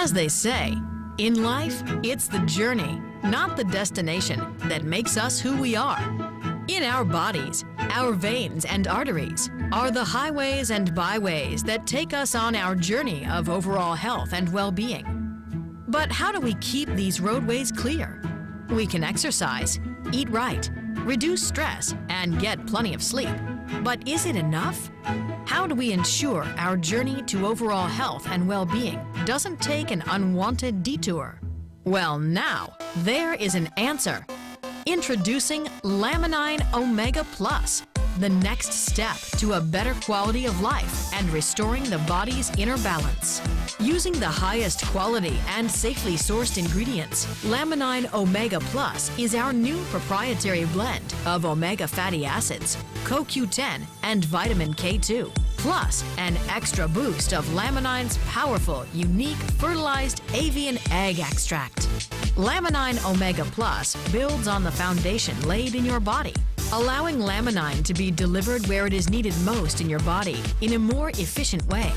As they say, in life, it's the journey, not the destination, that makes us who we are. In our bodies, our veins and arteries are the highways and byways that take us on our journey of overall health and well-being. But how do we keep these roadways clear? We can exercise, eat right, reduce stress, and get plenty of sleep. But is it enough? How do we ensure our journey to overall health and well-being doesn't take an unwanted detour? Well, now, there is an answer. Introducing Laminine OMEGA Plus, the next step to a better quality of life and restoring the body's inner balance. Using the highest quality and safely sourced ingredients, Laminine OMEGA Plus is our new proprietary blend of omega fatty acids, CoQ10, and vitamin K2, plus an extra boost of Laminine's powerful, unique fertilized avian egg extract. Laminine OMEGA Plus builds on the foundation laid in your body, allowing Laminine to be delivered where it is needed most in your body in a more efficient way.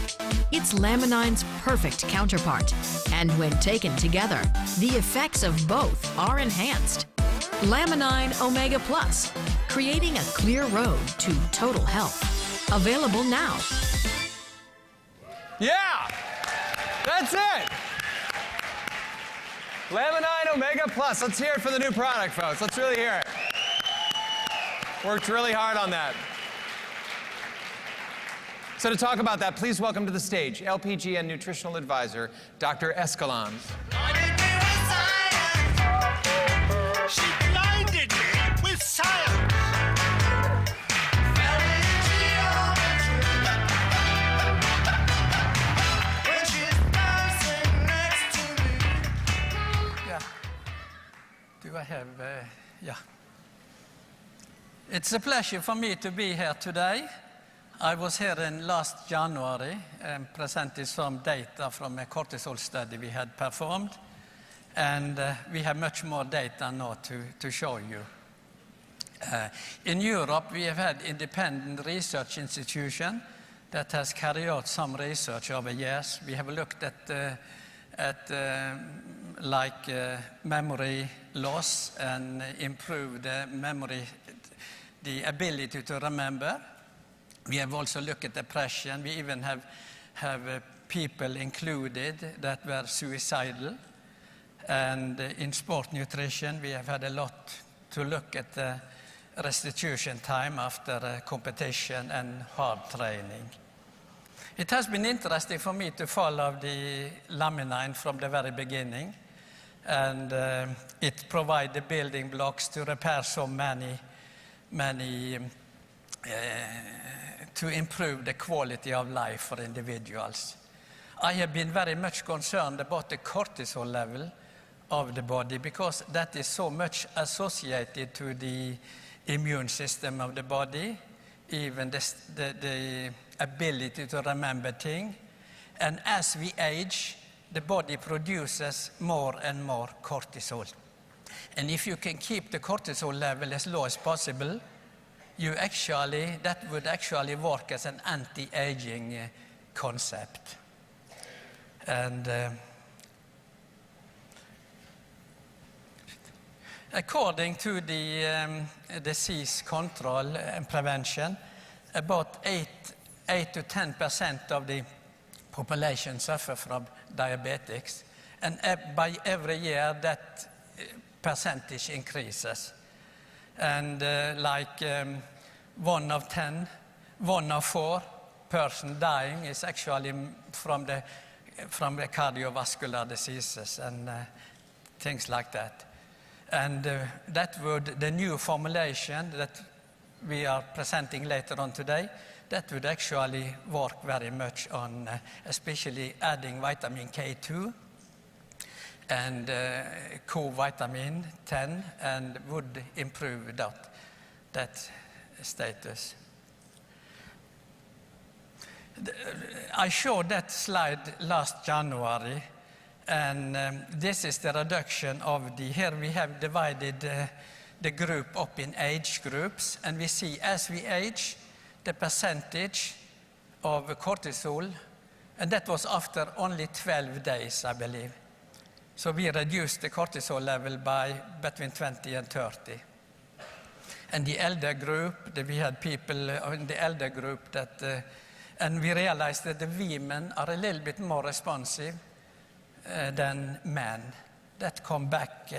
It's Laminine's perfect counterpart, and when taken together, the effects of both are enhanced. Laminine OMEGA Plus, creating a clear road to total health. Available now. Yeah! That's it! Laminine OMEGA Plus. Let's hear it for the new product, folks. Let's really hear it. Worked really hard on that. So to talk about that, please welcome to the stage LPGN Nutritional Advisor, Dr. Escalon. She blinded me with science. When she's dancing next to me. Yeah. Do I have, yeah. It's a pleasure for me to be here today. I was here in last January and presented some data from a cortisol study we had performed. And we have much more data now to show you. In Europe, we have had independent research institution that has carried out some research over years. We have looked at memory loss and improved memory, the ability to remember. We have also looked at depression. We even have people included that were suicidal. And in sport nutrition, we have had a lot to look at the restitution time after competition and hard training. It has been interesting for me to follow the Laminine from the very beginning. And it provides the building blocks to repair so many to improve the quality of life for individuals. I have been very much concerned about the cortisol level of the body because that is so much associated to the immune system of the body, even the ability to remember things. And as we age, the body produces more and more cortisol. And if you can keep the cortisol level as low as possible, that would actually work as an anti-aging concept. And according to the disease control and prevention, about 8 to 10% of the population suffer from diabetics, and by every year that percentage increases. And 1 of 10, 1 of 4 person dying is actually from the cardiovascular diseases and things like that. And the new formulation that we are presenting later on today, that would actually work very much on especially adding vitamin K2 and co-vitamin 10, and would improve that status. I showed that slide last January, and this is the reduction of here we have divided the group up in age groups, and we see as we age, the percentage of cortisol And that was after only 12 days, I believe. So we reduced the cortisol level by between 20 and 30. And the elder group, we had people in the elder group that, and we realized that the women are a little bit more responsive than men. That come back.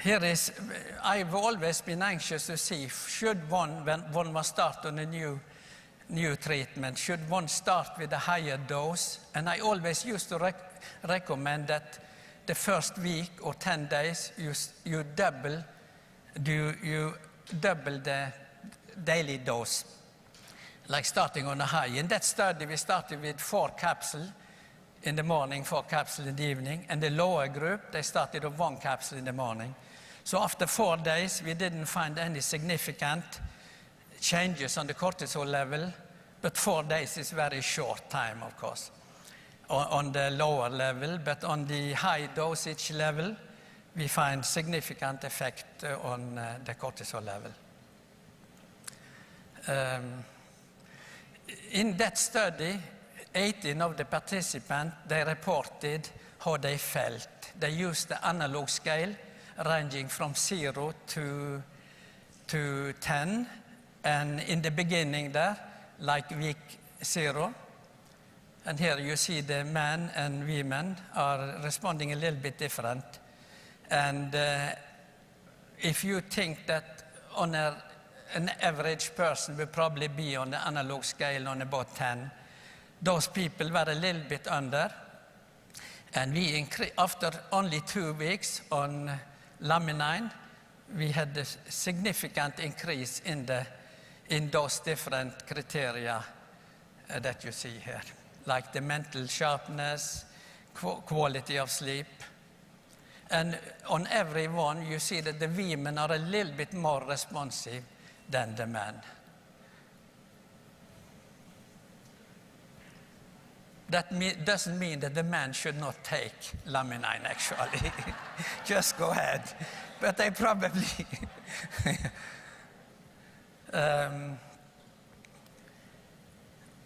Here is, I've always been anxious to see, should one, when one must start on a new treatment, should one start with a higher dose? And I always used to recommend that the first week or 10 days, you double the daily dose, like starting on a high. In that study, we started with 4 capsules in the morning, 4 capsules in the evening, and the lower group, they started on 1 capsule in the morning. So after 4 days, we didn't find any significant changes on the cortisol level, but 4 days is very short time, of course, on the lower level. But on the high dosage level, we find significant effect on the cortisol level. In that study, 18 of the participants, they reported how they felt. They used the analog scale ranging from 0 to 10. And in the beginning there, like week 0, and here you see the men and women are responding a little bit different. And if you think that on an average person will probably be on the analog scale on about 10, those people were a little bit under. And we after only 2 weeks on Laminine, we had a significant increase in those different criteria that you see here, like the mental sharpness, quality of sleep. And on every one, you see that the women are a little bit more responsive than the men. That doesn't mean that the man should not take Laminine, actually. Just go ahead. But they probably...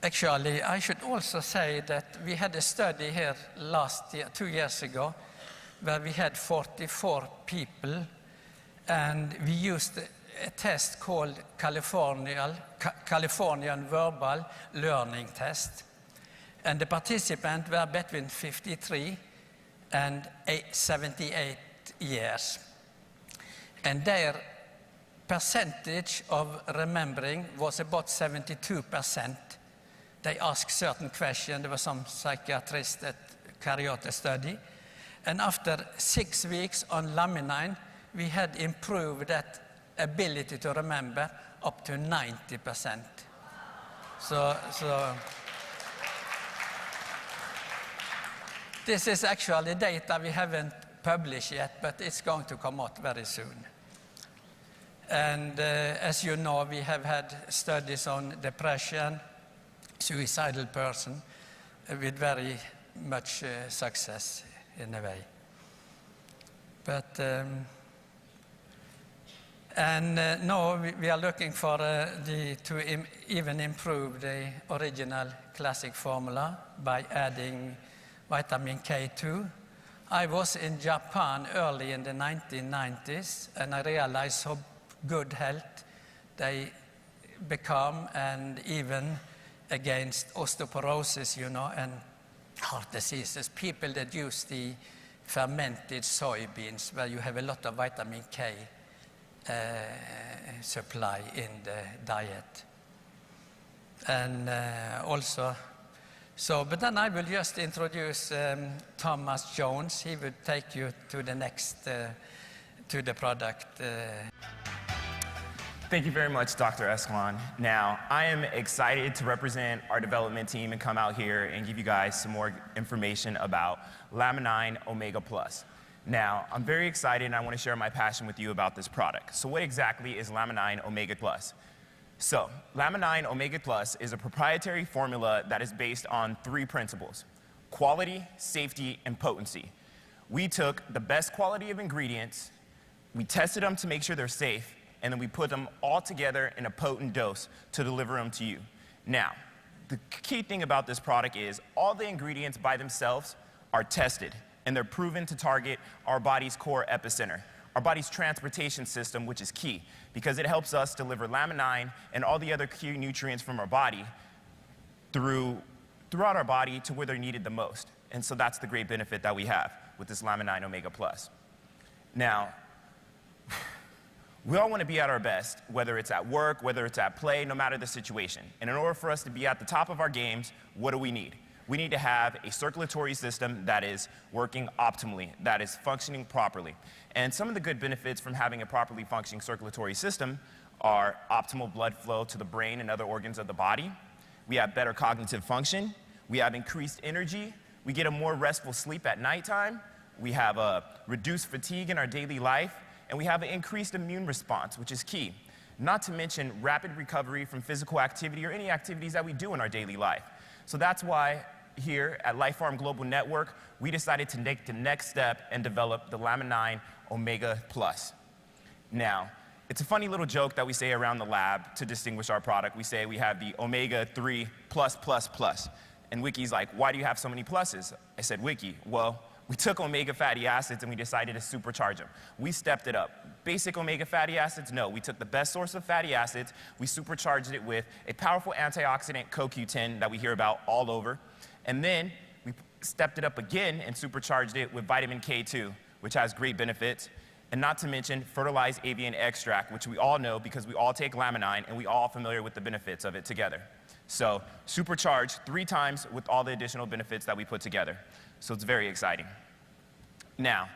Actually, I should also say that we had a study here last year, 2 years ago, where we had 44 people, and we used a test called Californian Verbal Learning Test. And the participants were between 53 and 78 years. And their percentage of remembering was about 72%. They asked certain questions. There was some psychiatrist that carried out the study. And after 6 weeks on Laminine, we had improved that ability to remember up to 90%. So this is actually data we haven't published yet, but it's going to come out very soon. And as you know, we have had studies on depression, suicidal person, with very much success in a way. But, now we are looking for to even improve the original classic formula by adding vitamin K2. I was in Japan early in the 1990s, and I realized how good health they become, and even against osteoporosis, you know, and heart diseases. People that use the fermented soybeans, where you have a lot of vitamin K supply in the diet. And also, but then I will just introduce Thomas Jones. He will take you to the next, to the product. Thank you very much, Dr. Esquan. Now, I am excited to represent our development team and come out here and give you guys some more information about Laminine OMEGA Plus. Now, I'm very excited and I want to share my passion with you about this product. So what exactly is Laminine OMEGA Plus? So, Laminine OMEGA Plus is a proprietary formula that is based on 3 principles: quality, safety, and potency. We took the best quality of ingredients, we tested them to make sure they're safe, and then we put them all together in a potent dose to deliver them to you. Now, the key thing about this product is all the ingredients by themselves are tested, and they're proven to target our body's core epicenter, our body's transportation system, which is key, because it helps us deliver laminine and all the other key nutrients from our body throughout our body to where they're needed the most. And so that's the great benefit that we have with this Laminine Omega Plus. Now, we all want to be at our best, whether it's at work, whether it's at play, no matter the situation. And in order for us to be at the top of our games, what do we need? We need to have a circulatory system that is working optimally, that is functioning properly. And some of the good benefits from having a properly functioning circulatory system are optimal blood flow to the brain and other organs of the body. We have better cognitive function. We have increased energy. We get a more restful sleep at nighttime. We have a reduced fatigue in our daily life. And we have an increased immune response, which is key. Not to mention rapid recovery from physical activity or any activities that we do in our daily life. So that's why here at Life Farm Global Network, we decided to take the next step and develop the Laminine OMEGA Plus. Now, it's a funny little joke that we say around the lab to distinguish our product. We say we have the Omega 3 plus plus plus. And Wiki's like, why do you have so many pluses? I said, Wiki, well, we took omega fatty acids and we decided to supercharge them. We stepped it up. Basic omega fatty acids, no. We took the best source of fatty acids, we supercharged it with a powerful antioxidant CoQ10 that we hear about all over, and then we stepped it up again and supercharged it with vitamin K2, which has great benefits, and not to mention fertilized avian extract, which we all know because we all take laminine and we all are familiar with the benefits of it together. So supercharged 3 times with all the additional benefits that we put together. So it's very exciting. Now,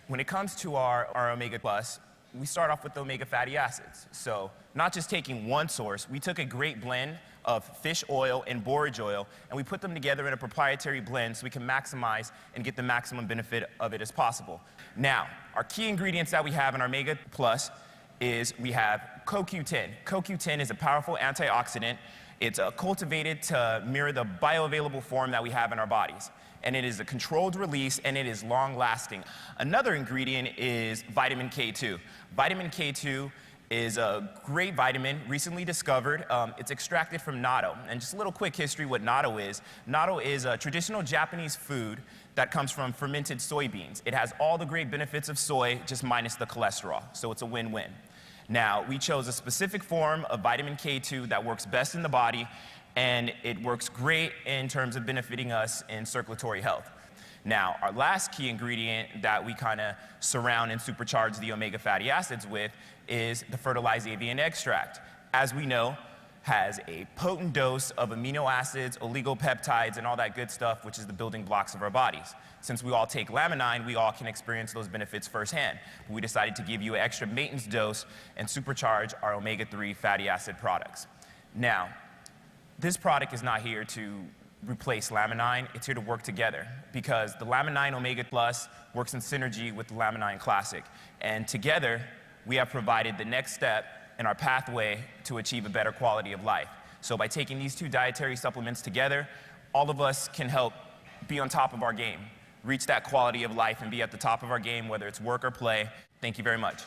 when it comes to our Omega Plus, we start off with the omega fatty acids. So not just taking one source, we took a great blend of fish oil and borage oil, and we put them together in a proprietary blend so we can maximize and get the maximum benefit of it as possible. Now, our key ingredients that we have in our Omega Plus is we have CoQ10. CoQ10 is a powerful antioxidant. It's cultivated to mirror the bioavailable form that we have in our bodies. And it is a controlled release, and it is long-lasting. Another ingredient is vitamin K2. Vitamin K2 is a great vitamin, recently discovered. It's extracted from natto. And just a little quick history what natto is. Natto is a traditional Japanese food that comes from fermented soybeans. It has all the great benefits of soy, just minus the cholesterol. So it's a win-win. Now, we chose a specific form of vitamin K2 that works best in the body, and it works great in terms of benefiting us in circulatory health. Now, our last key ingredient that we kind of surround and supercharge the omega fatty acids with is the fertilized avian extract. As we know, has a potent dose of amino acids, oligopeptides, and all that good stuff, which is the building blocks of our bodies. Since we all take laminine, we all can experience those benefits firsthand. We decided to give you an extra maintenance dose and supercharge our omega-3 fatty acid products. Now, this product is not here to replace laminine, it's here to work together because the Laminine Omega Plus works in synergy with the Laminine Classic. And together, we have provided the next step in our pathway to achieve a better quality of life. So by taking these 2 dietary supplements together, all of us can help be on top of our game, reach that quality of life and be at the top of our game, whether it's work or play. Thank you very much.